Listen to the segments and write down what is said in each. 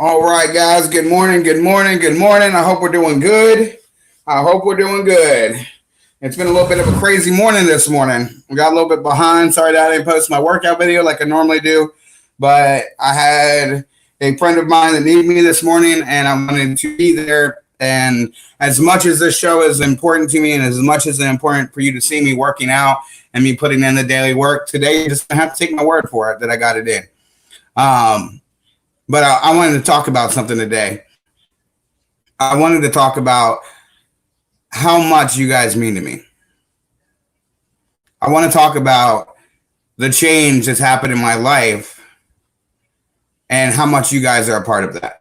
All right, guys. Good morning. Good morning. Good morning. I hope we're doing good. I hope we're doing good. It's been a little bit of a crazy morning this morning. We got a little bit behind. Sorry that I didn't post my workout video like I normally do, but I had a friend of mine that needed me this morning, and I wanted to be there. And as much as this show is important to me, and as much as it's important for you to see me working out and me putting in the daily work, today you just have to take my word for it that I got it in. But I wanted to talk about something today. I wanted to talk about how much you guys mean to me. I want to talk about the change that's happened in my life and how much you guys are a part of that.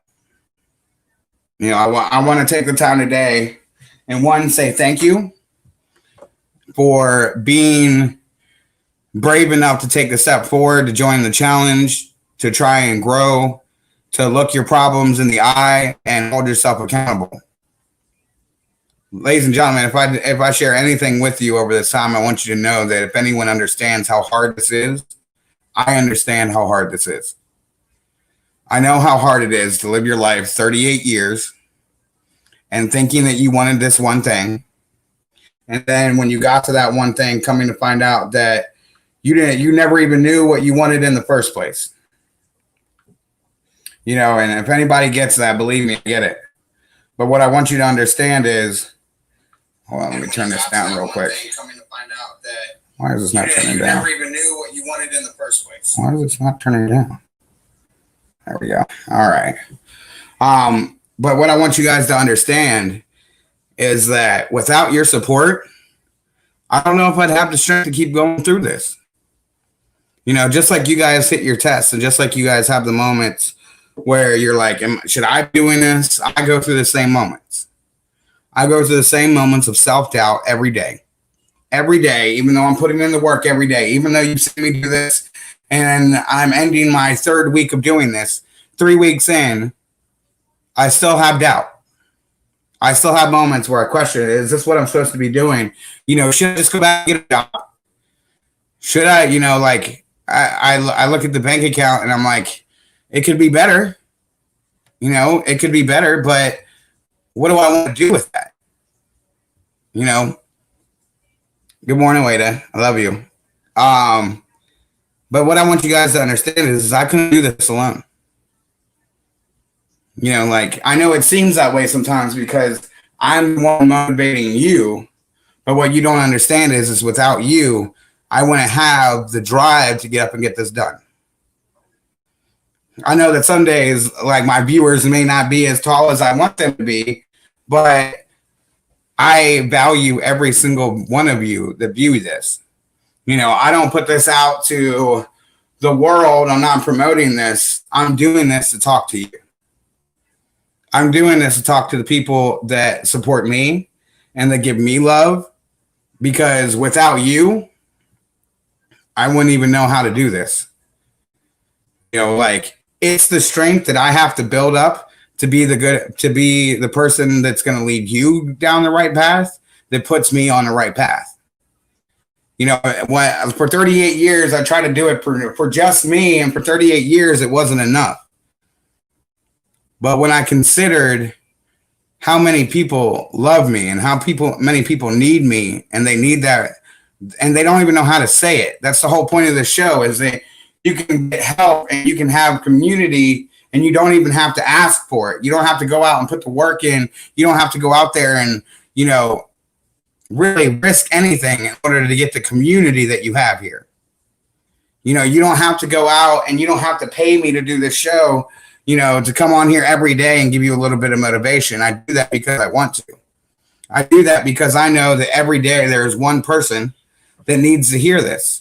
You know, I want to take the time today and say thank you for being brave enough to take a step forward, to join the challenge, to try and grow, to look your problems in the eye and hold yourself accountable. Ladies and gentlemen, if I share anything with you over this time, I want you to know that if anyone understands how hard this is, I understand how hard this is. I know how hard it is to live your life 38 years and thinking that you wanted this one thing. And then when you got to that one thing, coming to find out that you never even knew what you wanted in the first place. You know, and if anybody gets that, believe me, I get it. But what I want you to understand is, hold on, let me turn this down real quick. Why is this not turning down? You never even knew what you wanted in the first place. Why is this not turning down? There we go. All right. But what I want you guys to understand is that without your support, I don't know if I'd have the strength to keep going through this. You know, just like you guys hit your tests and just like you guys have the moments where you're like, should I be doing this? I go through the same moments. I go through the same moments of self-doubt every day. Every day, even though I'm putting in the work every day, even though you see me do this, and I'm ending my third week of doing this, 3 weeks in, I still have doubt. I still have moments where I question, is this what I'm supposed to be doing? You know, should I just go back and get a job? Should I, you know, like, I look at the bank account and I'm like, it could be better. You know, it could be better, but what do I want to do with that? You know, good morning, Wada. I love you. But what I want you guys to understand is I couldn't do this alone. You know, like, I know it seems that way sometimes because I'm the one motivating you, but what you don't understand is without you, I wouldn't have the drive to get up and get this done. I know that some days, like, my viewers may not be as tall as I want them to be, but I value every single one of you that view this. You know, I don't put this out to the world. I'm not promoting this. I'm doing this to talk to you. I'm doing this to talk to the people that support me and that give me love, because without you, I wouldn't even know how to do this. You know, like, it's the strength that I have to build up to be the person that's going to lead you down the right path that puts me on the right path. You know, for 38 years, I tried to do it for just me, and for 38 years, it wasn't enough. But when I considered how many people love me and how many people need me, and they need that, and they don't even know how to say it. That's the whole point of the show, is that you can get help and you can have community, and you don't even have to ask for it. You don't have to go out and put the work in. You don't have to go out there and, you know, really risk anything in order to get the community that you have here. You know, you don't have to go out and you don't have to pay me to do this show, you know, to come on here every day and give you a little bit of motivation. I do that because I want to. I do that because I know that every day there's one person that needs to hear this.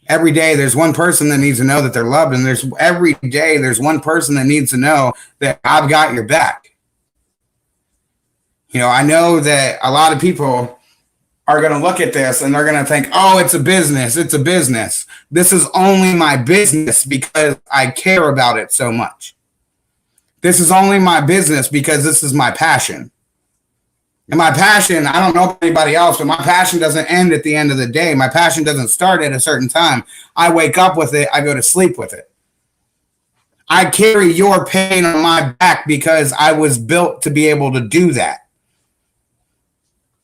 Every day there's one person that needs to know that they're loved, and every day there's one person that needs to know that I've got your back. You know, I know that a lot of people are going to look at this and they're going to think, oh, it's a business. It's a business. This is only my business because I care about it so much. This is only my business because this is my passion. And my passion, I don't know about anybody else, but my passion doesn't end at the end of the day. My passion doesn't start at a certain time. I wake up with it. I go to sleep with it. I carry your pain on my back because I was built to be able to do that.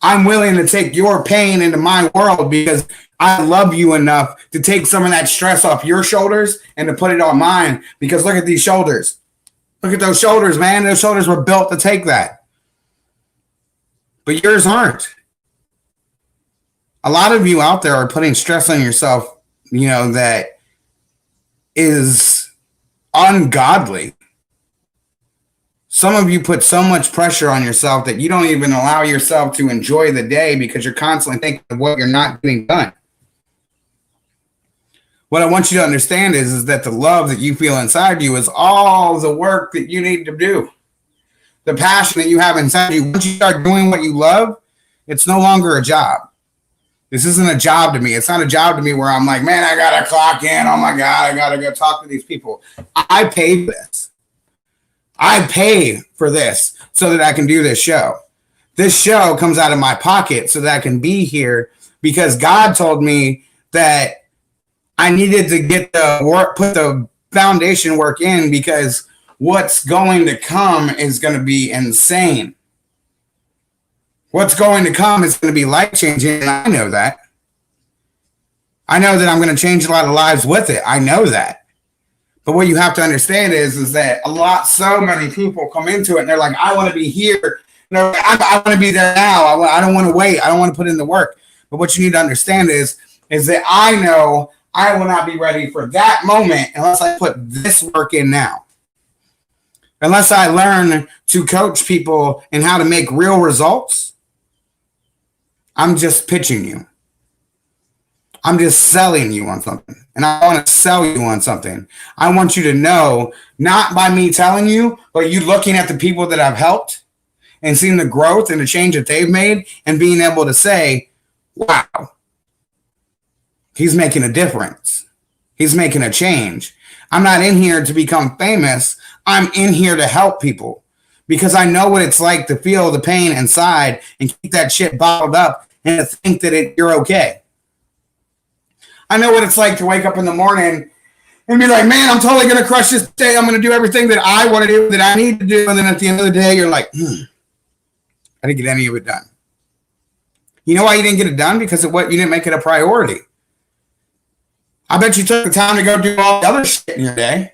I'm willing to take your pain into my world because I love you enough to take some of that stress off your shoulders and to put it on mine. Because look at these shoulders. Look at those shoulders, man. Those shoulders were built to take that. But yours aren't. A lot of you out there are putting stress on yourself, that is ungodly. Some of you put so much pressure on yourself that you don't even allow yourself to enjoy the day because you're constantly thinking of what you're not getting done. What I want you to understand is that the love that you feel inside you is all the work that you need to do. The passion that you have inside you, once you start doing what you love, it's no longer a job. This isn't a job to me. It's not a job to me where I'm like, man, I got to clock in. Oh my God, I got to go talk to these people. I pay for this. I pay for this so that I can do this show. This show comes out of my pocket so that I can be here because God told me that I needed to get the work, put the foundation work in because what's going to come is going to be insane. What's going to come is going to be life-changing, and I know that. I know that I'm going to change a lot of lives with it. I know that. But what you have to understand is that so many people come into it and they're like, I want to be here. No, I want to be there now. I don't want to wait. I don't want to put in the work. But what you need to understand is that I know I will not be ready for that moment unless I put this work in now. Unless I learn to coach people in how to make real results, I'm just pitching you. I'm just selling you on something. And I want to sell you on something. I want you to know, not by me telling you, but you looking at the people that I've helped and seeing the growth and the change that they've made and being able to say, wow, he's making a difference. He's making a change. I'm not in here to become famous. I'm in here to help people because I know what it's like to feel the pain inside and keep that shit bottled up and to think that you're okay. I know what it's like to wake up in the morning and be like, man, I'm totally going to crush this day. I'm going to do everything that I want to do, that I need to do. And then at the end of the day, you're like, I didn't get any of it done. You know why you didn't get it done? Because of what you didn't make it a priority. I bet you took the time to go do all the other shit in your day.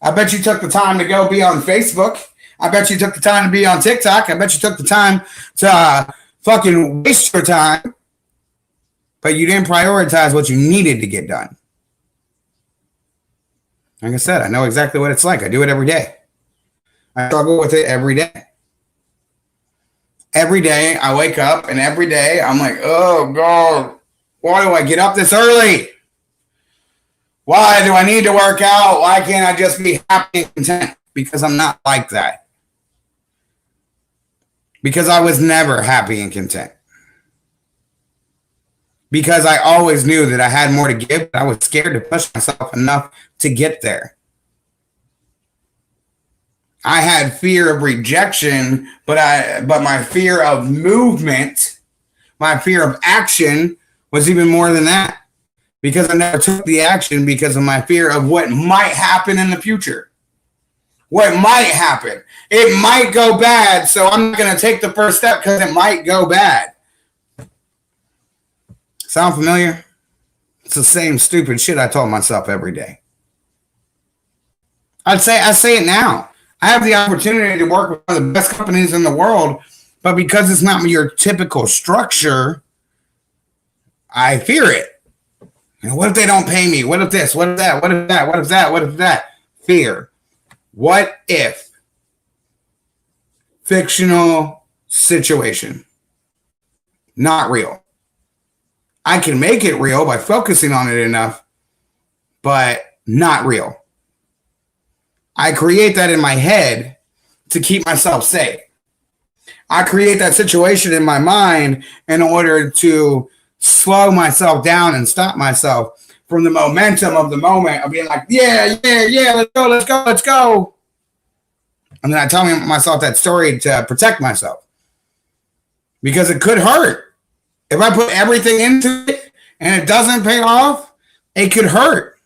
I bet you took the time to go be on Facebook. I bet you took the time to be on TikTok. I bet you took the time to fucking waste your time. But you didn't prioritize what you needed to get done. Like I said, I know exactly what it's like. I do it every day. I struggle with it every day. Every day I wake up and every day I'm like, oh God, why do I get up this early? Why do I need to work out? Why can't I just be happy and content? Because I'm not like that. Because I was never happy and content. Because I always knew that I had more to give, but I was scared to push myself enough to get there. I had fear of rejection, but my fear of movement, my fear of action was even more than that. Because I never took the action because of my fear of what might happen in the future. What might happen. It might go bad, so I'm not going to take the first step because it might go bad. Sound familiar? It's the same stupid shit I told myself every day. I say it now. I have the opportunity to work with one of the best companies in the world, but because it's not your typical structure, I fear it. What if they don't pay me? What if this? What if that? What if that? What if that? What if that? Fear. What if? Fictional situation. Not real. I can make it real by focusing on it enough, but not real. I create that in my head to keep myself safe. I create that situation in my mind in order to slow myself down and stop myself from the momentum of the moment of being like, yeah, let's go. And then I tell myself that story to protect myself because it could hurt. If I put everything into it and it doesn't pay off, it could hurt.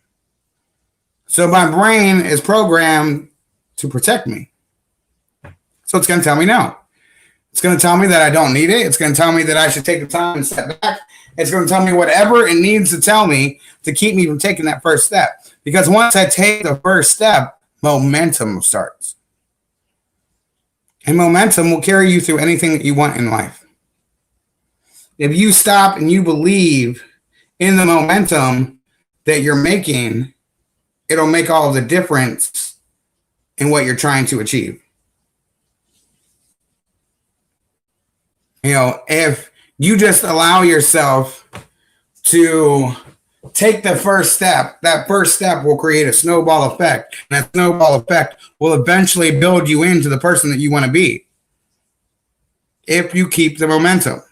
So my brain is programmed to protect me. So it's going to tell me no. It's going to tell me that I don't need it. It's going to tell me that I should take the time and step back. It's going to tell me whatever it needs to tell me to keep me from taking that first step. Because once I take the first step, momentum starts. And momentum will carry you through anything that you want in life. If you stop and you believe in the momentum that you're making, it'll make all the difference in what you're trying to achieve. You know, if you just allow yourself to take the first step, that first step will create a snowball effect. And that snowball effect will eventually build you into the person that you want to be if you keep the momentum.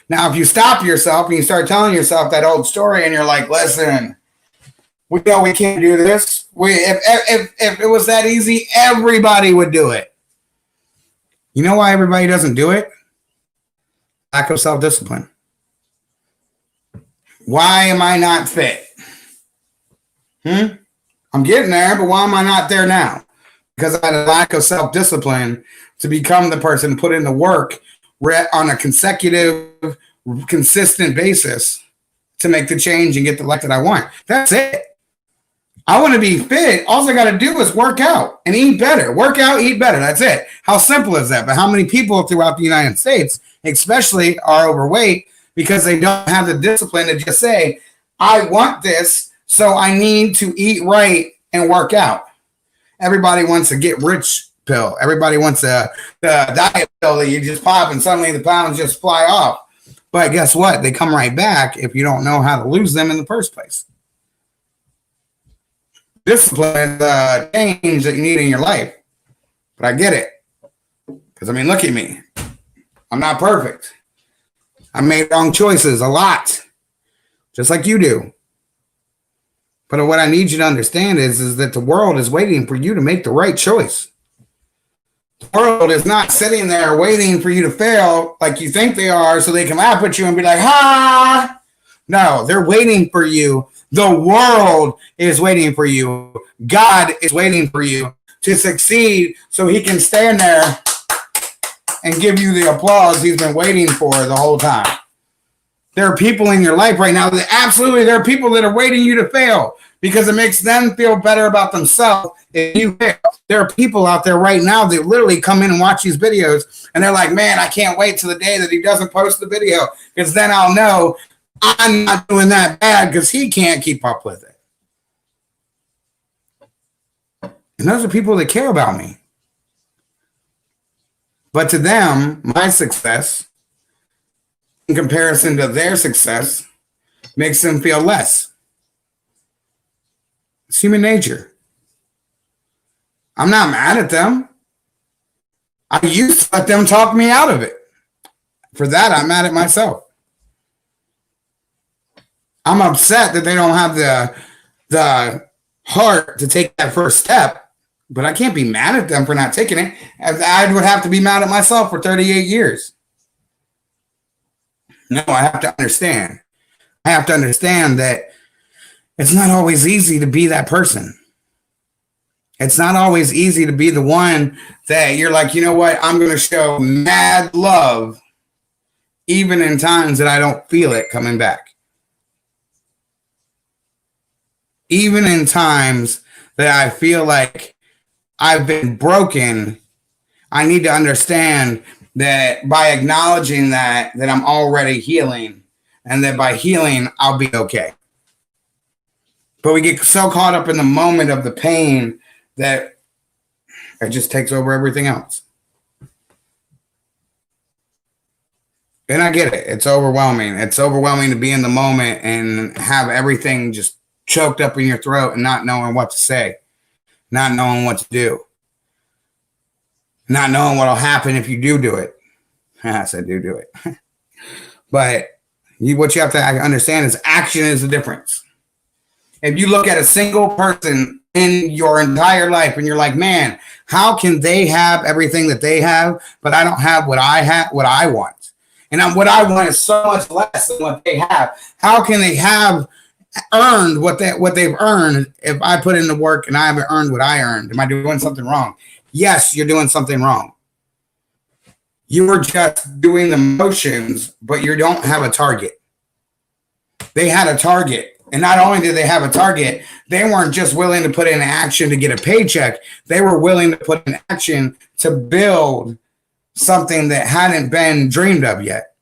Now, if you stop yourself and you start telling yourself that old story and you're like, listen, we know we can't do this. If it was that easy, everybody would do it. You know why everybody doesn't do it? Lack of self-discipline. Why am I not fit? I'm getting there, but why am I not there now? Because I had a lack of self-discipline to become the person, put in the work on a consecutive, consistent basis to make the change and get the life that I want. That's it. I want to be fit. All I got to do is work out and eat better. Work out, eat better. That's it. How simple is that? But how many people throughout the United States, especially, are overweight because they don't have the discipline to just say, I want this, so I need to eat right and work out. Everybody wants a get rich pill. Everybody wants the diet pill that you just pop and suddenly the pounds just fly off. But guess what? They come right back if you don't know how to lose them in the first place. Discipline is the change that you need in your life. But I get it. Because, I mean, look at me. I'm not perfect. I made wrong choices a lot. Just like you do. But what I need you to understand is that the world is waiting for you to make the right choice. The world is not sitting there waiting for you to fail like you think they are so they can laugh at you and be like, ha! No, they're waiting for you. The world is waiting for you. God is waiting for you to succeed so he can stand there and give you the applause he's been waiting for the whole time. There are people in your life right now that absolutely, there are people that are waiting you to fail because it makes them feel better about themselves if you fail. There are people out there right now that literally come in and watch these videos and they're like, man, I can't wait till the day that he doesn't post the video because then I'll know I'm not doing that bad because he can't keep up with it. And those are people that care about me. But to them, my success, in comparison to their success, makes them feel less. It's human nature. I'm not mad at them. I used to let them talk me out of it. For that, I'm mad at myself. I'm upset that they don't have the heart to take that first step, but I can't be mad at them for not taking it. I would have to be mad at myself for 38 years. No, I have to understand. I have to understand that it's not always easy to be that person. It's not always easy to be the one that you're like, you know what? I'm going to show mad love even in times that I don't feel it coming back. Even in times that I feel like I've been broken, I need to understand that by acknowledging that I'm already healing, and that by healing, I'll be okay. But we get so caught up in the moment of the pain that it just takes over everything else. And I get it. It's overwhelming. It's overwhelming to be in the moment and have everything just choked up in your throat and not knowing what to say, not knowing what to do, not knowing what will happen if you do it. I said do it. But what you have to understand is action is the difference. If you look at a single person in your entire life and you're like, man, how can they have everything that they have, but I don't have what I have, what I want? And what I want is so much less than what they have. How can they have earned what they've earned if I put in the work and I haven't earned what I earned? Am I doing something wrong? Yes, you're doing something wrong. You were just doing the motions, but you don't have a target. They had a target. And not only did they have a target, they weren't just willing to put in action to get a paycheck. They were willing to put in action to build something that hadn't been dreamed of yet.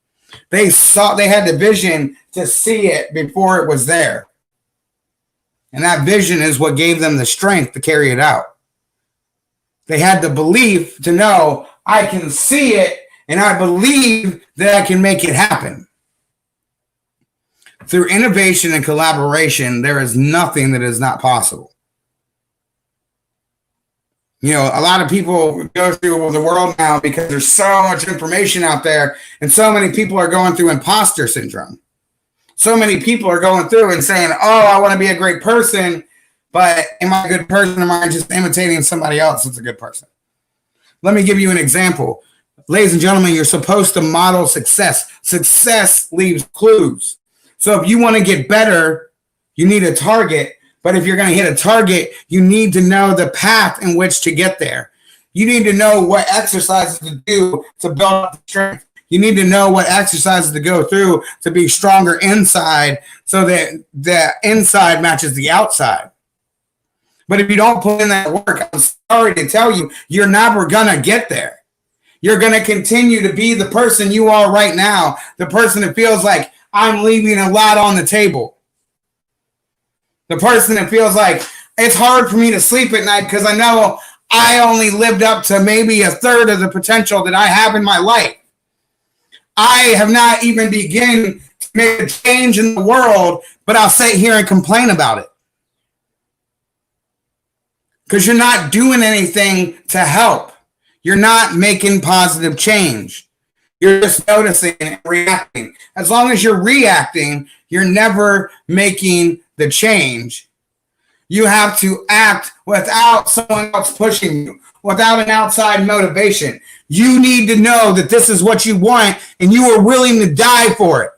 They had the vision to see it before it was there. And that vision is what gave them the strength to carry it out. They had the belief to know, I can see it and I believe that I can make it happen. Through innovation and collaboration, there is nothing that is not possible. You know, a lot of people go through the world now because there's so much information out there, and so many people are going through imposter syndrome. So many people are going through and saying, oh, I want to be a great person, but am I a good person? Am I just imitating somebody else that's a good person? Let me give you an example. Ladies and gentlemen, you're supposed to model success. Success leaves clues. So if you want to get better, you need a target. But if you're going to hit a target, you need to know the path in which to get there. You need to know what exercises to do to build up the strength. You need to know what exercises to go through to be stronger inside so that the inside matches the outside. But if you don't put in that work, I'm sorry to tell you, you're never going to get there. You're going to continue to be the person you are right now, the person that feels like I'm leaving a lot on the table. The person that feels like it's hard for me to sleep at night because I know I only lived up to maybe a third of the potential that I have in my life. I have not even begun to make a change in the world, but I'll sit here and complain about it. Because you're not doing anything to help. You're not making positive change. You're just noticing and reacting. As long as you're reacting, you're never making the change. You have to act without someone else pushing you, without an outside motivation. You need to know that this is what you want and you are willing to die for it.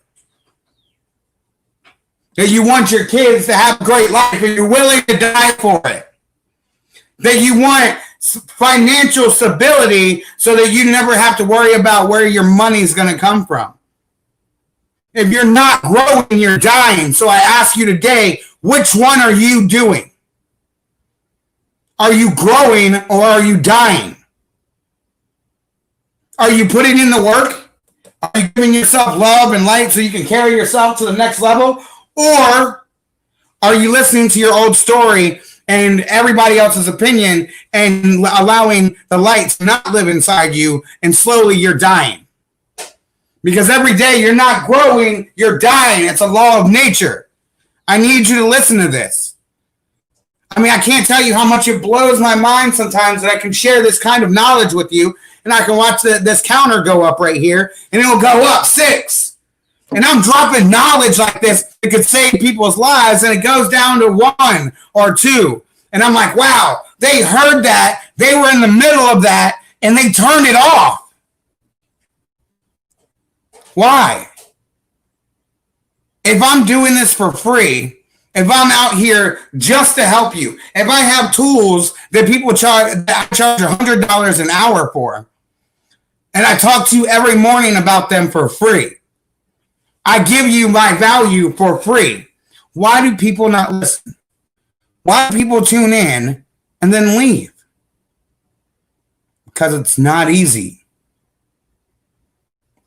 That you want your kids to have a great life and you're willing to die for it. That you want financial stability so that you never have to worry about where your money is going to come from. If you're not growing, you're dying. So I ask you today, which one are you doing? Are you growing or are you dying? Are you putting in the work? Are you giving yourself love and light so you can carry yourself to the next level? Or are you listening to your old story and everybody else's opinion and allowing the light to not live inside you, and slowly you're dying? Because every day you're not growing, you're dying. It's a law of nature. I need you to listen to this. I mean, I can't tell you how much it blows my mind sometimes that I can share this kind of knowledge with you, and I can watch this counter go up right here, and it'll go up 6. And I'm dropping knowledge like this that could save people's lives, and it goes down to 1 or 2. And I'm like, wow, they heard that. They were in the middle of that, and they turned it off. Why? If I'm doing this for free, if I'm out here just to help you, if I have tools that people charge $100 an hour for, and I talk to you every morning about them for free, I give you my value for free. Why do people not listen? Why do people tune in and then leave? Because it's not easy.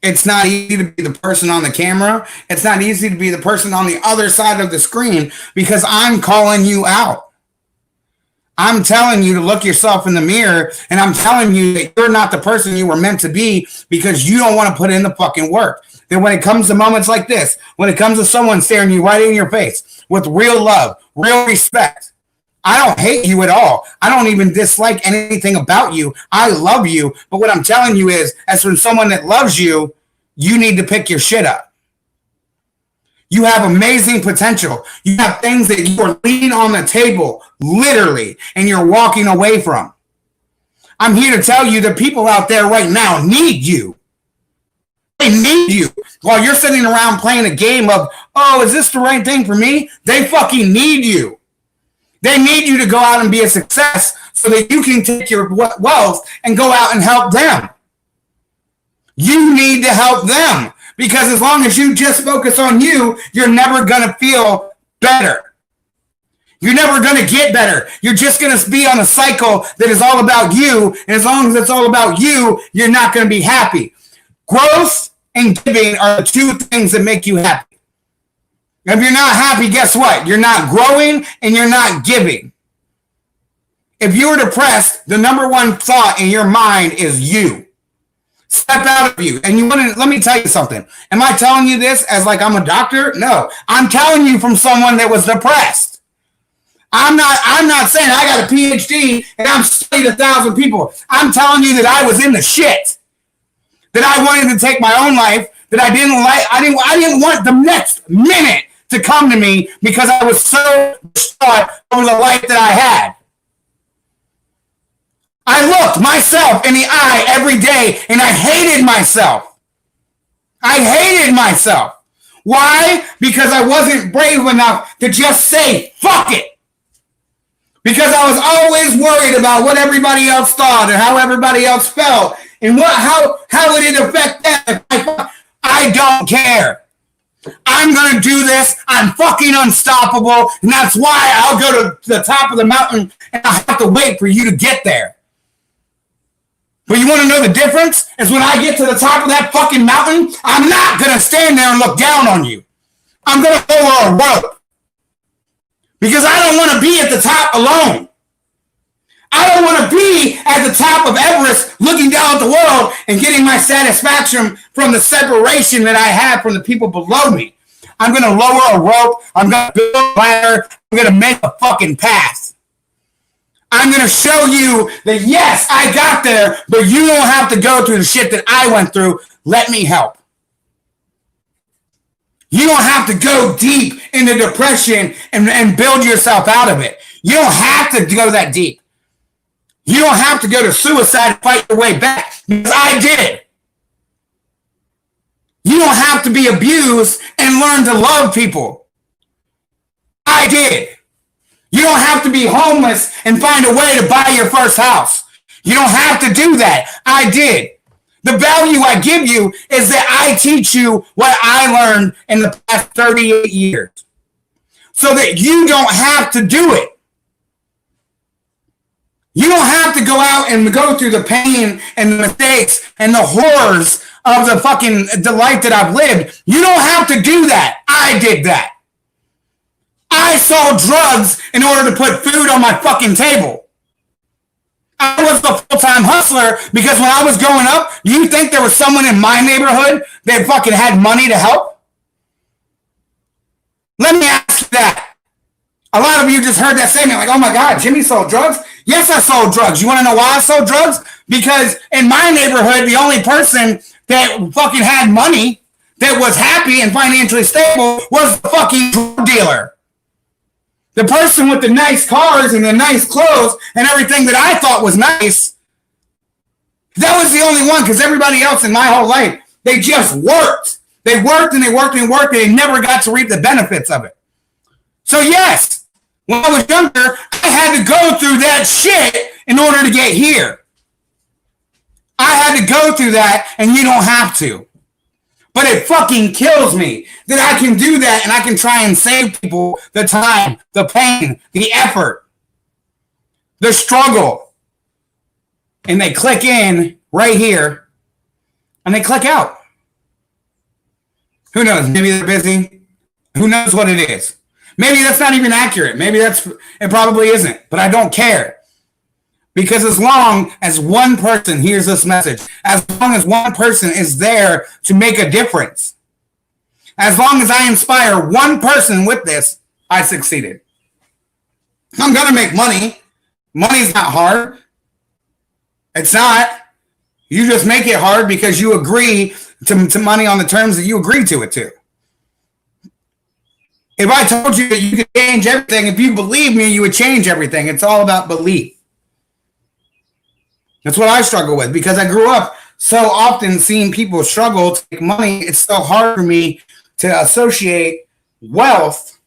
It's not easy to be the person on the camera. It's not easy to be the person on the other side of the screen because I'm calling you out. I'm telling you to look yourself in the mirror, and I'm telling you that you're not the person you were meant to be because you don't want to put in the fucking work. Then when it comes to moments like this, when it comes to someone staring you right in your face with real love, real respect, I don't hate you at all. I don't even dislike anything about you. I love you. But what I'm telling you is, as from someone that loves you, you need to pick your shit up. You have amazing potential. You have things that you are leaving on the table, literally, and you're walking away from. I'm here to tell you that people out there right now need you. They need you. While you're sitting around playing a game of, oh, is this the right thing for me? They fucking need you. They need you to go out and be a success so that you can take your wealth and go out and help them. You need to help them, because as long as you just focus on you, you're never going to feel better. You're never going to get better. You're just going to be on a cycle that is all about you. And as long as it's all about you, you're not going to be happy. Growth and giving are the two things that make you happy. If you're not happy, guess what? You're not growing and you're not giving. If you're depressed, the number one thought in your mind is you. Step out of you. And let me tell you something. Am I telling you this as like I'm a doctor? No. I'm telling you from someone that was depressed. I'm not saying I got a PhD and I'm studied 1,000 people. I'm telling you that I was in the shit. That I wanted to take my own life, that I didn't want the next minute to come to me because I was so distraught over the life that I had. I looked myself in the eye every day and I hated myself. I hated myself. Why? Because I wasn't brave enough to just say, fuck it. Because I was always worried about what everybody else thought and how everybody else felt and how would it affect them. I don't care. I'm going to do this. I'm fucking unstoppable. And that's why I'll go to the top of the mountain and I have to wait for you to get there. But you want to know the difference? Is when I get to the top of that fucking mountain, I'm not going to stand there and look down on you. I'm going to lower a rope. Because I don't want to be at the top alone. I don't want to be at the top of Everest looking down at the world and getting my satisfaction from the separation that I have from the people below me. I'm going to lower a rope. I'm going to build a ladder. I'm going to make a fucking path. I'm going to show you that, yes, I got there, but you don't have to go through the shit that I went through. Let me help. You don't have to go deep into depression and build yourself out of it. You don't have to go that deep. You don't have to go to suicide and fight your way back, because I did. You don't have to be abused and learn to love people. I did. You don't have to be homeless and find a way to buy your first house. You don't have to do that. I did. The value I give you is that I teach you what I learned in the past 38 years so that you don't have to do it. You don't have to go out and go through the pain and the mistakes and the horrors of the life that I've lived. You don't have to do that. I did that. I sold drugs in order to put food on my fucking table. I was a full-time hustler because when I was growing up, you think there was someone in my neighborhood that fucking had money to help? Let me ask you that. A lot of you just heard that statement like, oh my God, Jimmy sold drugs? Yes, I sold drugs. You want to know why I sold drugs? Because in my neighborhood, the only person that fucking had money, that was happy and financially stable, was the fucking drug dealer. The person with the nice cars and the nice clothes and everything that I thought was nice, that was the only one, because everybody else in my whole life, they just worked. They worked and they worked and worked and they never got to reap the benefits of it. So yes, when I was younger, I had to go through that shit in order to get here. I had to go through that, and you don't have to. But it fucking kills me that I can do that and I can try and save people the time, the pain, the effort, the struggle. And they click in right here and they click out. Who knows? Maybe they're busy. Who knows what it is? Maybe that's not even accurate. Maybe it probably isn't, but I don't care. Because as long as one person hears this message, as long as one person is there to make a difference, as long as I inspire one person with this, I succeeded. I'm going to make money. Money's not hard. It's not. You just make it hard because you agree to money on the terms that you agree to it to. If I told you that you could change everything, if you believe me, you would change everything. It's all about belief. That's what I struggle with, because I grew up so often seeing people struggle to make money, it's so hard for me to associate wealth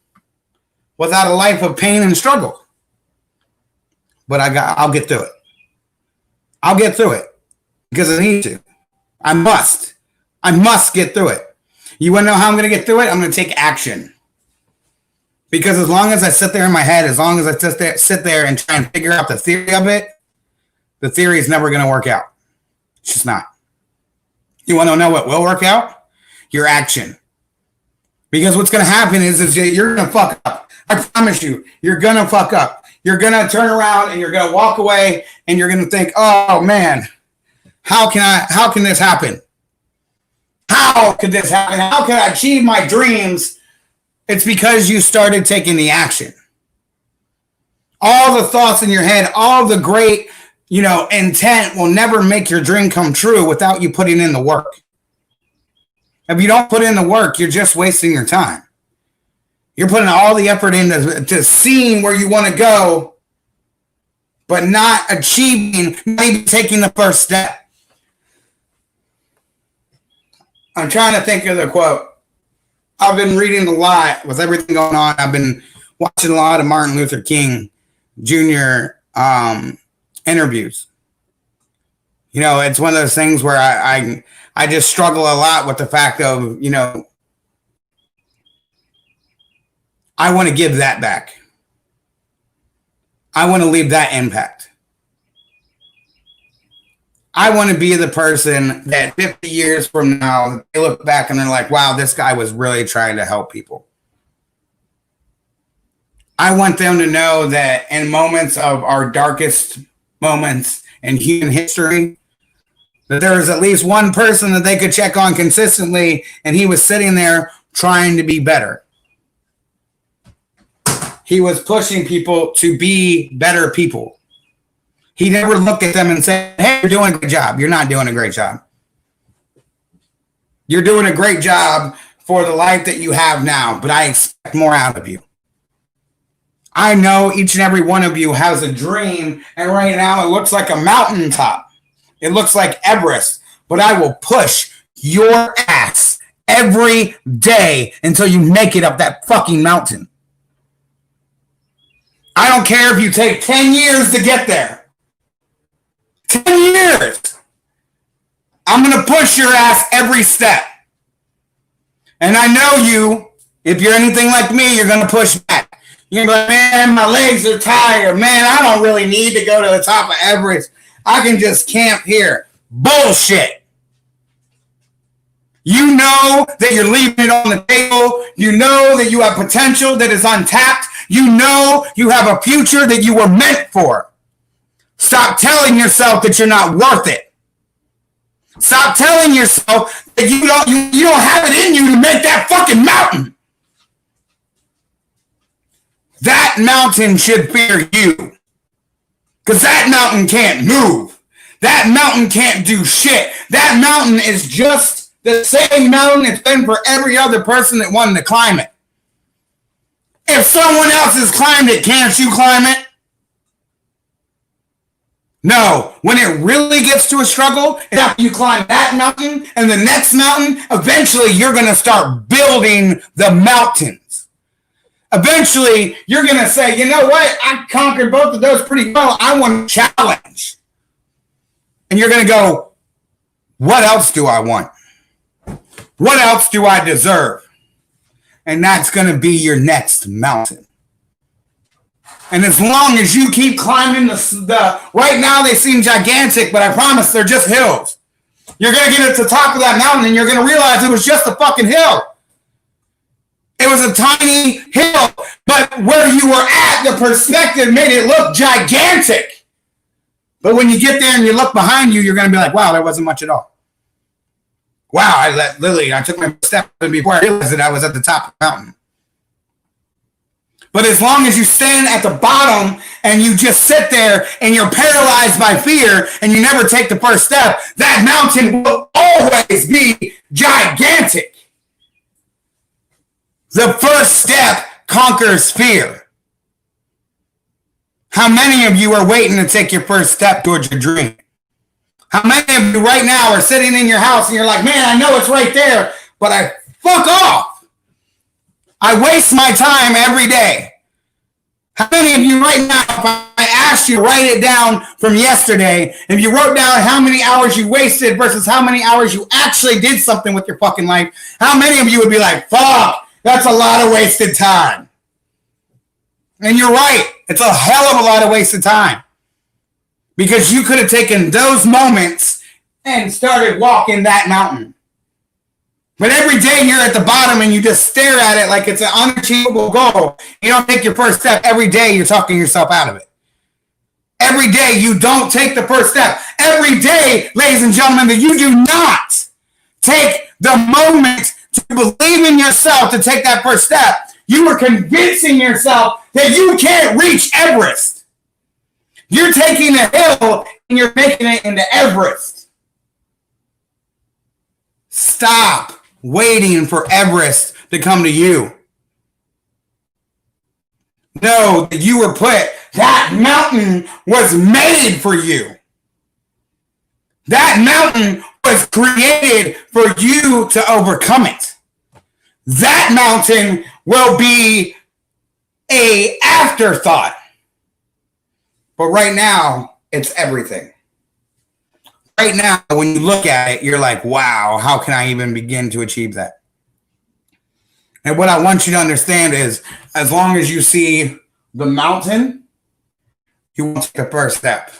without a life of pain and struggle. But I'll get through it. I'll get through it because I need to. I must get through it. You want to know how I'm going to get through it? I'm going to take action. Because as long as I sit there in my head, as long as I sit there and try and figure out the theory of it, the theory is never going to work out. It's just not. You want to know what will work out? Your action. Because what's going to happen is you're going to fuck up. I promise you, you're going to fuck up. You're going to turn around and you're going to walk away and you're going to think, oh man, how can this happen? How could this happen? How can I achieve my dreams? It's because you started taking the action. All the thoughts in your head, all the great, intent will never make your dream come true without you putting in the work. If you don't put in the work, you're just wasting your time. You're putting all the effort into seeing where you want to go, but not achieving, not even taking the first step. I'm trying to think of the quote. I've been reading a lot with everything going on. I've been watching a lot of Martin Luther King Jr. Interviews. It's one of those things where I just struggle a lot with the fact of, I want to give that back. I want to leave that impact. I want to be the person that 50 years from now, they look back and they're like, wow, this guy was really trying to help people. I want them to know that in moments of our darkest moments in human history, that there was at least one person that they could check on consistently, and he was sitting there trying to be better. He was pushing people to be better people. He never looked at them and said, hey, you're doing a good job. You're not doing a great job. You're doing a great job for the life that you have now, but I expect more out of you. I know each and every one of you has a dream, and right now it looks like a mountaintop. It looks like Everest, but I will push your ass every day until you make it up that fucking mountain. I don't care if you take 10 years to get there. 10 years. I'm going to push your ass every step. And I know you, if you're anything like me, you're going to push back. You're going to be like, man, my legs are tired. Man, I don't really need to go to the top of Everest. I can just camp here. Bullshit. You know that you're leaving it on the table. You know that you have potential that is untapped. You know you have a future that you were meant for. Stop telling yourself that you're not worth it. Stop telling yourself that you don't have it in you to make that fucking mountain. That mountain should fear you. Because that mountain can't move. That mountain can't do shit. That mountain is just the same mountain it's been for every other person that wanted to climb it. If someone else has climbed it, can't you climb it? No, when it really gets to a struggle, after you climb that mountain and the next mountain, eventually you're going to start building the mountains. Eventually, you're going to say, you know what? I conquered both of those pretty well. I want a challenge. And you're going to go, what else do I want? What else do I deserve? And that's going to be your next mountain. And as long as you keep climbing the right now they seem gigantic, but I promise they're just hills. You're going to get to the top of that mountain and you're going to realize it was just a fucking hill. It was a tiny hill, but where you were at, the perspective made it look gigantic. But when you get there and you look behind you, you're going to be like, wow, there wasn't much at all. Wow, I took my step before I realized that I was at the top of the mountain. But as long as you stand at the bottom and you just sit there and you're paralyzed by fear and you never take the first step, that mountain will always be gigantic. The first step conquers fear. How many of you are waiting to take your first step towards your dream? How many of you right now are sitting in your house and you're like, man, I know it's right there, but I fuck off. I waste my time every day. How many of you right now, if I asked you to write it down from yesterday, if you wrote down how many hours you wasted versus how many hours you actually did something with your fucking life, how many of you would be like, fuck, that's a lot of wasted time? And you're right. It's a hell of a lot of wasted time. Because you could have taken those moments and started walking that mountain. But every day you're at the bottom and you just stare at it like it's an unachievable goal. You don't take your first step. Every day you're talking yourself out of it. Every day you don't take the first step. Every day, ladies and gentlemen, that you do not take the moment to believe in yourself to take that first step, you are convincing yourself that you can't reach Everest. You're taking a hill and you're making it into Everest. Stop waiting for Everest to come to you. Know that you were put, that mountain was made for you. That mountain was created for you to overcome it. That mountain will be an afterthought. But right now, it's everything. Right now, when you look at it, you're like, wow, how can I even begin to achieve that? And what I want you to understand is, as long as you see the mountain, you won't take the first step.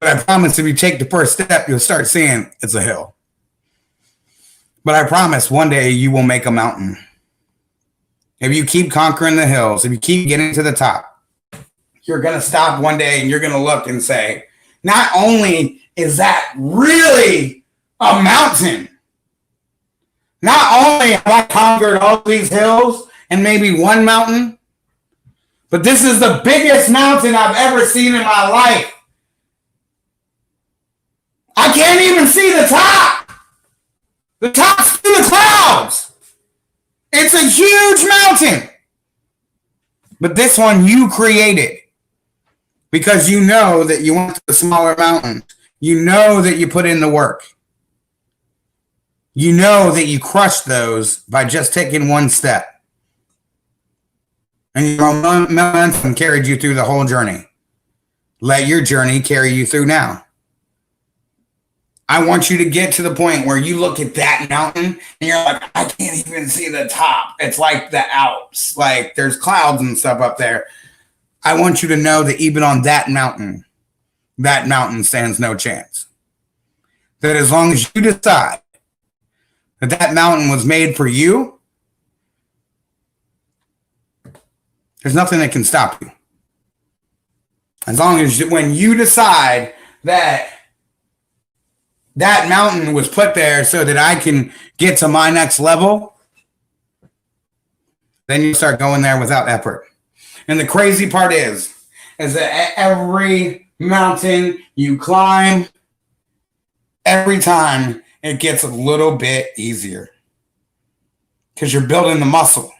But I promise if you take the first step, you'll start seeing it's a hill. But I promise one day you will make a mountain. If you keep conquering the hills, if you keep getting to the top, you're going to stop one day and you're going to look and say, not only is that really a mountain, not only have I conquered all these hills and maybe one mountain, but this is the biggest mountain I've ever seen in my life. I can't even see the top. The top's in the clouds. It's a huge mountain. But this one you created. Because you know that you went to the smaller mountains. You know that you put in the work. You know that you crushed those by just taking one step. And your momentum carried you through the whole journey. Let your journey carry you through now. I want you to get to the point where you look at that mountain and you're like, I can't even see the top. It's like the Alps. Like there's clouds and stuff up there. I want you to know that even on that mountain stands no chance. That as long as you decide that that mountain was made for you, there's nothing that can stop you. As long as when you decide that that mountain was put there so that I can get to my next level, then you start going there without effort. And the crazy part is that every mountain you climb, every time it gets a little bit easier. Because you're building the muscle.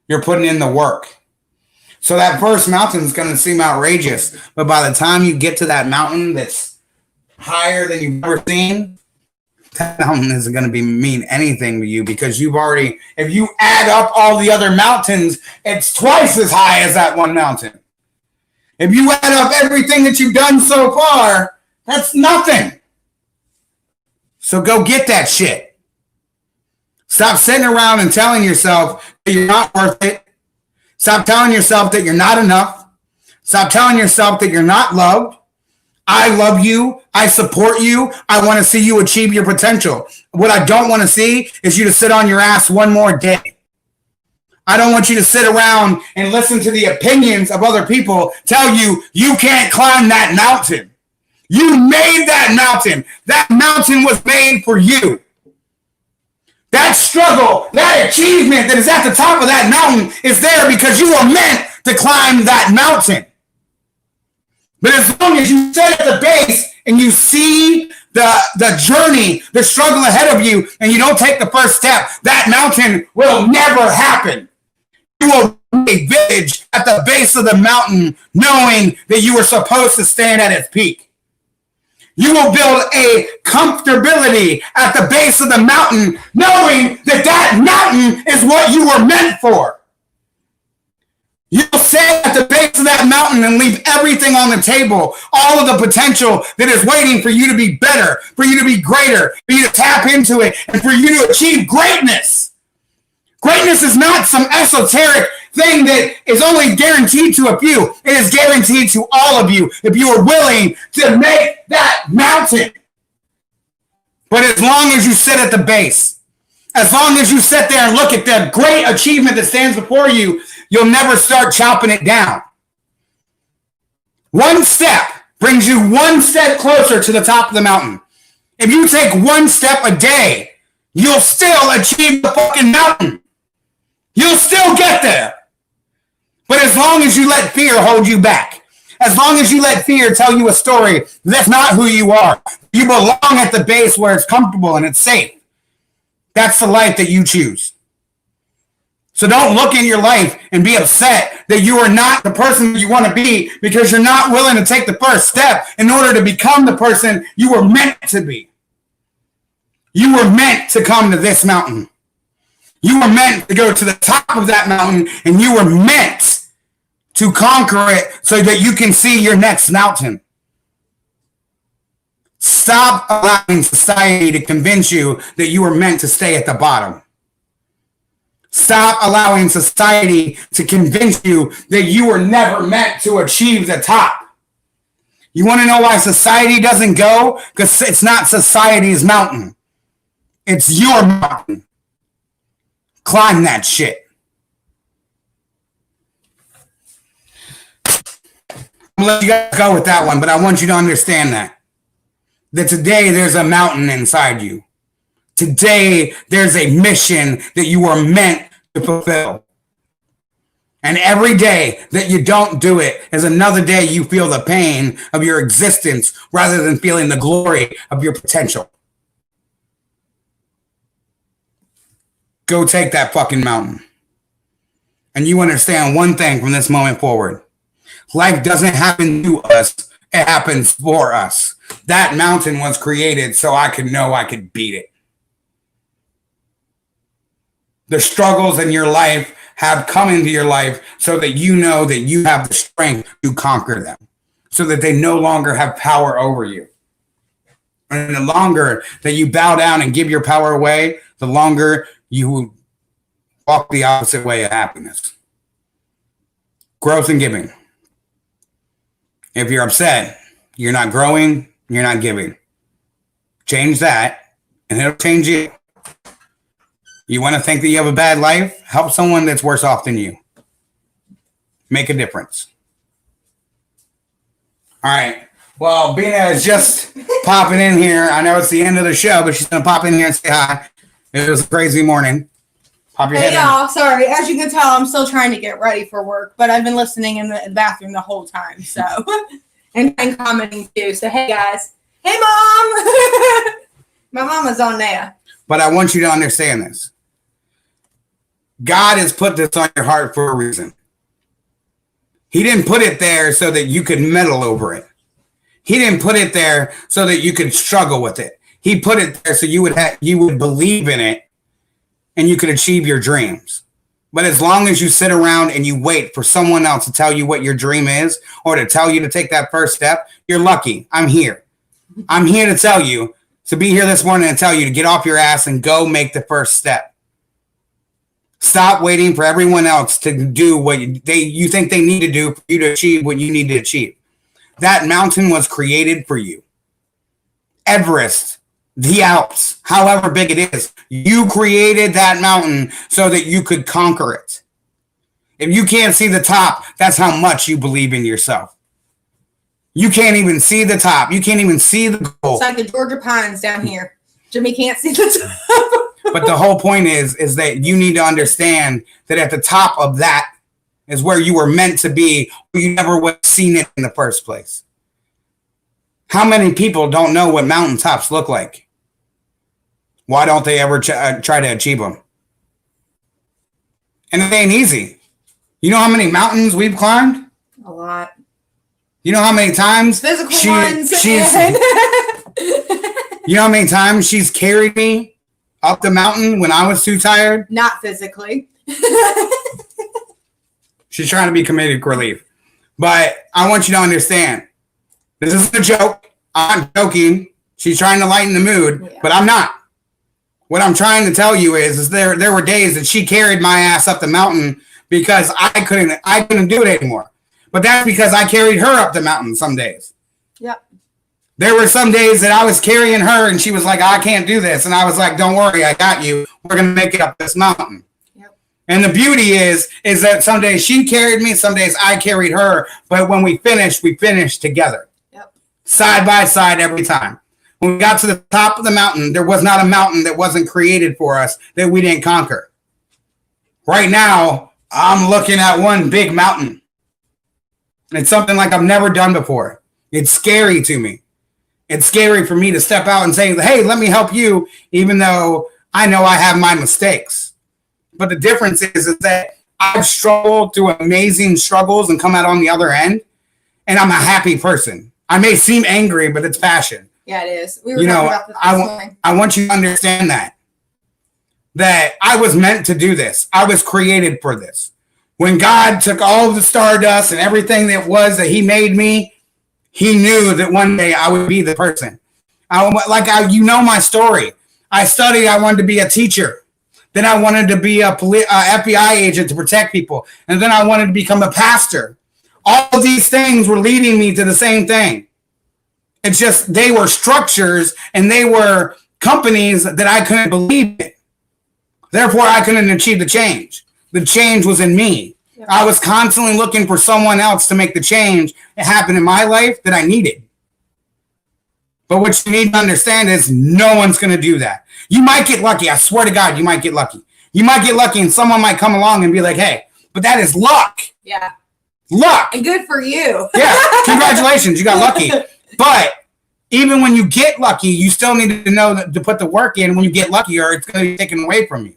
You're putting in the work. So that first mountain is going to seem outrageous. But by the time you get to that mountain that's higher than you've ever seen, that mountain isn't going to mean anything to you because you've already, if you add up all the other mountains, it's twice as high as that one mountain. If you add up everything that you've done so far, that's nothing. So go get that shit. Stop sitting around and telling yourself that you're not worth it. Stop telling yourself that you're not enough. Stop telling yourself that you're not loved. I love you. I support you. I want to see you achieve your potential. What I don't want to see is you to sit on your ass one more day. I don't want you to sit around and listen to the opinions of other people tell you you can't climb that mountain. You made that mountain. That mountain was made for you. That struggle, that achievement that is at the top of that mountain is there because you were meant to climb that mountain. But as long as you sit at the base and you see the journey, the struggle ahead of you, and you don't take the first step, that mountain will never happen. You will be village at the base of the mountain knowing that you were supposed to stand at its peak. You will build a comfortability at the base of the mountain, knowing that that mountain is what you were meant for. You'll sit at the base of that mountain and leave everything on the table, all of the potential that is waiting for you to be better, for you to be greater, for you to tap into it, and for you to achieve greatness. Greatness is not some esoteric thing that is only guaranteed to a few. It is guaranteed to all of you if you are willing to make that mountain. But as long as you sit at the base, as long as you sit there and look at the great achievement that stands before you, you'll never start chopping it down. One step brings you one step closer to the top of the mountain. If you take one step a day, you'll still achieve the fucking mountain. You'll still get there. But as long as you let fear hold you back, as long as you let fear tell you a story that's not who you are, you belong at the base where it's comfortable and it's safe. That's the life that you choose. So don't look in your life and be upset that you are not the person that you want to be because you're not willing to take the first step in order to become the person you were meant to be. You were meant to come to this mountain. You were meant to go to the top of that mountain, and you were meant to conquer it so that you can see your next mountain. Stop allowing society to convince you that you were meant to stay at the bottom. Stop allowing society to convince you that you were never meant to achieve the top. You want to know why society doesn't go? Because it's not society's mountain. It's your mountain. Climb that shit. I'm gonna let you guys go with that one, but I want you to understand that today there's a mountain inside you. Today there's a mission that you are meant to fulfill. And every day that you don't do it is another day you feel the pain of your existence rather than feeling the glory of your potential. Go take that fucking mountain. And you understand one thing from this moment forward. Life doesn't happen to us. It happens for us. That mountain was created so I could know I could beat it. The struggles in your life have come into your life so that you know that you have the strength to conquer them. So that they no longer have power over you. And the longer that you bow down and give your power away, the longer you walk the opposite way of happiness. Growth and giving. If you're upset, you're not growing, you're not giving. Change that, and it'll change you. You want to think that you have a bad life? Help someone that's worse off than you. Make a difference. All right. Well, Bina is just popping in here. I know it's the end of the show, but she's going to pop in here and say hi. It was a crazy morning. Pop your head in. Y'all, sorry. As you can tell, I'm still trying to get ready for work, but I've been listening in the bathroom the whole time, so. and commenting too. So, hey, guys. Hey, Mom! My mama's on there. But I want you to understand this. God has put this on your heart for a reason. He didn't put it there so that you could meddle over it. He didn't put it there so that you could struggle with it. He put it there so you would believe in it and you could achieve your dreams. But as long as you sit around and you wait for someone else to tell you what your dream is or to tell you to take that first step, you're lucky. I'm here. I'm here to tell you, to be here this morning and tell you to get off your ass and go make the first step. Stop waiting for everyone else to do what you think they need to do for you to achieve what you need to achieve. That mountain was created for you. Everest, the Alps, however big it is, you created that mountain so that you could conquer it. If you can't see the top, that's how much you believe in yourself. You can't even see the top. You can't even see the goal. It's like the Georgia Pines down here. Jimmy can't see the top. But the whole point is that you need to understand that at the top of that is where you were meant to be. You never would have seen it in the first place. How many people don't know what mountaintops look like? Why don't they ever try to achieve them? And it ain't easy. You know how many mountains we've climbed? A lot. You know how many times physical ones. You know how many times she's carried me up the mountain when I was too tired? Not physically. She's trying to be comedic relief. But I want you to understand, this isn't a joke. I'm not joking. She's trying to lighten the mood, but I'm not. What I'm trying to tell you is there were days that she carried my ass up the mountain because I couldn't do it anymore. But that's because I carried her up the mountain some days. Yep. There were some days that I was carrying her and she was like, I can't do this. And I was like, don't worry, I got you. We're going to make it up this mountain. Yep. And the beauty is that some days she carried me, some days I carried her. But when we finished together. Yep. Side by side every time. When we got to the top of the mountain, there was not a mountain that wasn't created for us that we didn't conquer. Right now, I'm looking at one big mountain. It's something like I've never done before. It's scary to me. It's scary for me to step out and say, hey, let me help you, even though I know I have my mistakes. But the difference is that I've struggled through amazing struggles and come out on the other end, and I'm a happy person. I may seem angry, but it's passion. Yeah, it is. We were talking about this morning. I want you to understand that I was meant to do this. I was created for this. When God took all of the stardust and everything that he made me, he knew that one day I would be the person. You know my story. I studied. I wanted to be a teacher. Then I wanted to be a FBI agent to protect people. And then I wanted to become a pastor. All of these things were leading me to the same thing. It's just they were structures and they were companies that I couldn't believe in. Therefore, I couldn't achieve the change. The change was in me. Yep. I was constantly looking for someone else to make the change that happened in my life that I needed. But what you need to understand is no one's going to do that. You might get lucky. I swear to God, you might get lucky. You might get lucky and someone might come along and be like, hey, but that is luck. Yeah. Luck. And good for you. Yeah. Congratulations. You got lucky. But even when you get lucky, you still need to know that to put the work in when you get lucky or it's going to be taken away from you.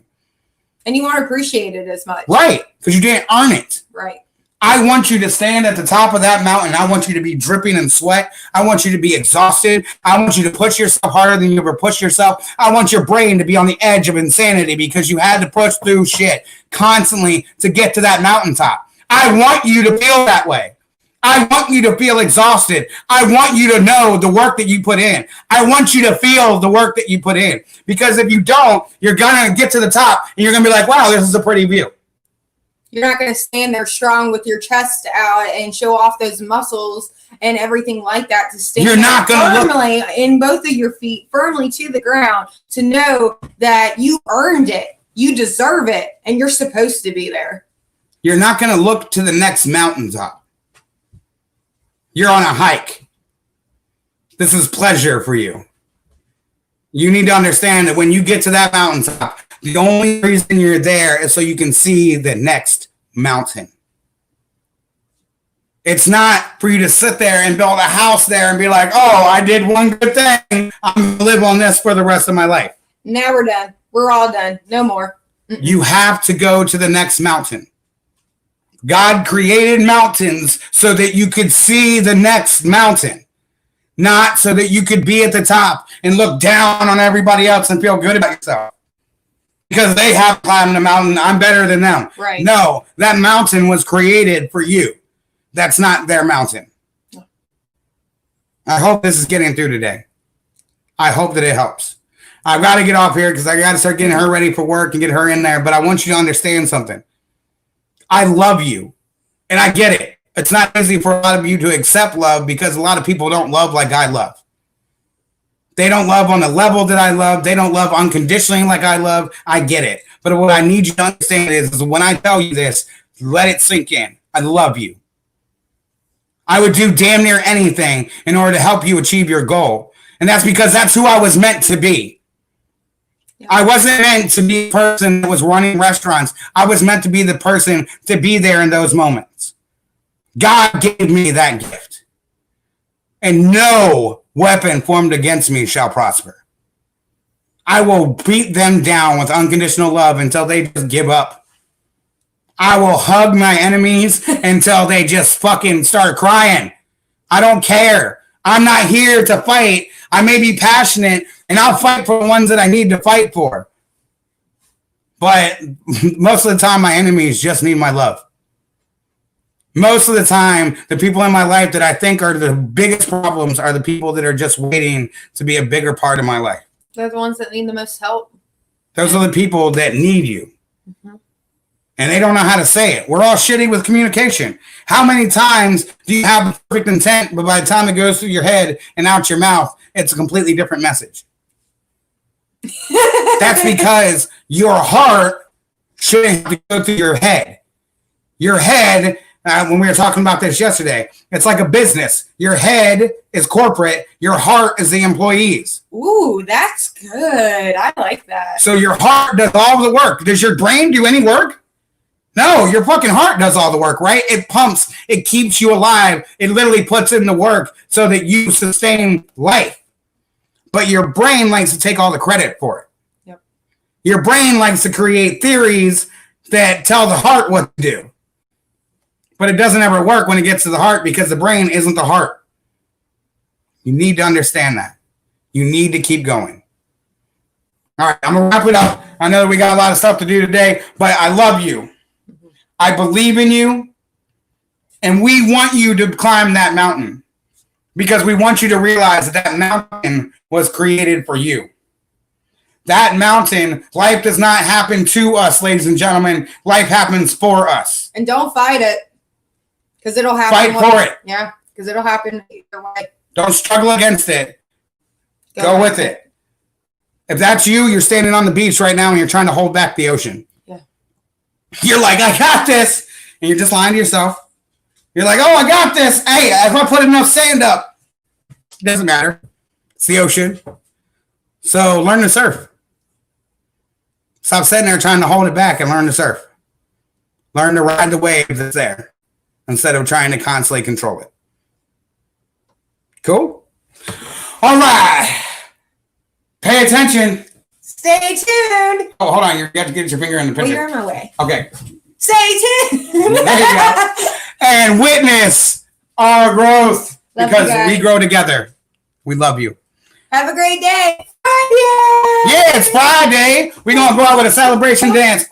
And you won't appreciate it as much. Right. Because you didn't earn it. Right. I want you to stand at the top of that mountain. I want you to be dripping in sweat. I want you to be exhausted. I want you to push yourself harder than you ever push yourself. I want your brain to be on the edge of insanity because you had to push through shit constantly to get to that mountaintop. I want you to feel that way. I want you to feel exhausted. I want you to know the work that you put in. I want you to feel the work that you put in. Because if you don't, you're going to get to the top and you're going to be like, wow, this is a pretty view. You're not going to stand there strong with your chest out and show off those muscles and everything like that to stand you're not gonna firmly in both of your feet, firmly to the ground, to know that you earned it, you deserve it, and you're supposed to be there. You're not going to look to the next mountaintop. You're on a hike. This is pleasure for you. You need to understand that when you get to that mountaintop, the only reason you're there is so you can see the next mountain. It's not for you to sit there and build a house there and be like, oh, I did one good thing. I'm going to live on this for the rest of my life. Now we're done. We're all done. No more. Mm-mm. You have to go to the next mountain. God created mountains so that you could see the next mountain, not so that you could be at the top and look down on everybody else and feel good about yourself. Because they have climbed the mountain, I'm better than them. Right. No, that mountain was created for you. That's not their mountain. I hope this is getting through today. I hope that it helps. I've got to get off here because I got to start getting her ready for work and get her in there. But I want you to understand something. I love you, and I get it. It's not easy for a lot of you to accept love because a lot of people don't love like I love. They don't love on the level that I love. They don't love unconditionally like I love. I get it. But what I need you to understand is when I tell you this, let it sink in. I love you. I would do damn near anything in order to help you achieve your goal. And that's because that's who I was meant to be. I wasn't meant to be the person that was running restaurants. I was meant to be the person to be there in those moments. God gave me that gift. And no weapon formed against me shall prosper. I will beat them down with unconditional love until they just give up. I will hug my enemies until they just fucking start crying. I don't care. I'm not here to fight. I may be passionate, And I'll fight for the ones that I need to fight for. But most of the time, my enemies just need my love. Most of the time, the people in my life that I think are the biggest problems are the people that are just waiting to be a bigger part of my life. They're the ones that need the most help. Those are the people that need you. Mm-hmm. And they don't know how to say it. We're all shitty with communication. How many times do you have perfect intent, but by the time it goes through your head and out your mouth, it's a completely different message? That's because your heart shouldn't have to go through your head. Your head, when we were talking about this yesterday, it's like a business. Your head is corporate. Your heart is the employees. Ooh, that's good. I like that. So your heart does all the work. Does your brain do any work? No, your fucking heart does all the work, right? It pumps. It keeps you alive. It literally puts in the work so that you sustain life. But your brain likes to take all the credit for it. Yep. Your brain likes to create theories that tell the heart what to do. But it doesn't ever work when it gets to the heart because the brain isn't the heart. You need to understand that. You need to keep going. All right, I'm going to wrap it up. I know that we got a lot of stuff to do today, but I love you. I believe in you. And we want you to climb that mountain because we want you to realize that that mountain was created for you. That mountain, life does not happen to us, ladies and gentlemen. Life happens for us. And don't fight it. Because it'll happen. Fight for it. Yeah, because it'll happen either way. Don't struggle against it. Go with it. If that's you, you're standing on the beach right now and you're trying to hold back the ocean. Yeah. You're like, I got this. And you're just lying to yourself. You're like, oh, I got this. Hey, if I put enough sand up, it doesn't matter. It's the ocean. So learn to surf. Stop sitting there trying to hold it back and learn to surf. Learn to ride the wave that's there instead of trying to constantly control it. Cool? All right. Pay attention. Stay tuned. Oh, hold on. You have to get your finger in the Well, picture. you're on my way. Okay. Stay tuned. There you go. And witness our growth Love because you guys. we grow together. We love you. Have a great day. Yeah, it's Friday. We're going to go out with a celebration dance.